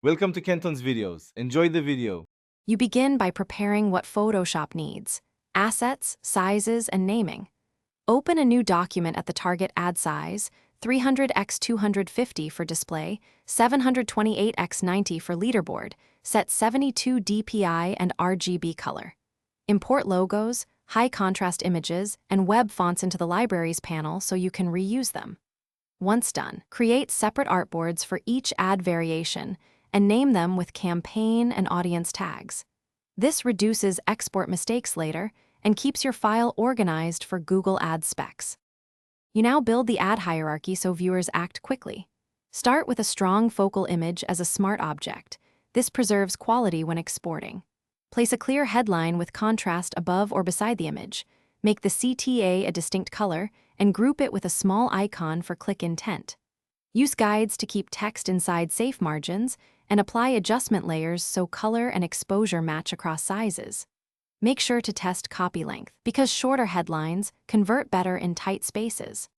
Welcome to Kenton's videos. Enjoy the video. You begin by preparing what Photoshop needs: assets, sizes, and naming. Open a new document at the target ad size, 300 x 250 for display, 728 x 90 for leaderboard, set 72 DPI and RGB color. Import logos, high contrast images, and web fonts into the Libraries panel so you can reuse them. Once done, create separate artboards for each ad variation and name them with campaign and audience tags. This reduces export mistakes later and keeps your file organized for Google Ads specs. You now build the ad hierarchy so viewers act quickly. Start with a strong focal image as a smart object. This preserves quality when exporting. Place a clear headline with contrast above or beside the image. Make the CTA a distinct color and group it with a small icon for click intent. Use guides to keep text inside safe margins and apply adjustment layers so color and exposure match across sizes. Make sure to test copy length, because shorter headlines convert better in tight spaces.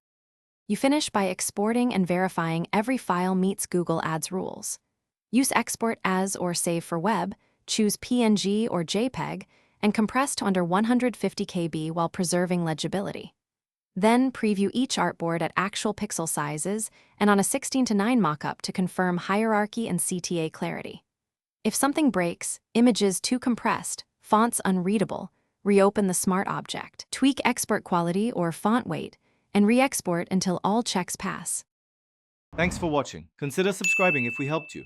You finish by exporting and verifying every file meets Google Ads rules. Use export as or save for web, choose PNG or JPEG, and compress to under 150 KB while preserving legibility. Then preview each artboard at actual pixel sizes and on a 16:9 mockup to confirm hierarchy and CTA clarity. If something breaks, images too compressed, fonts unreadable, reopen the smart object, tweak export quality or font weight, and re-export until all checks pass. Thanks for watching. Consider subscribing if we helped you.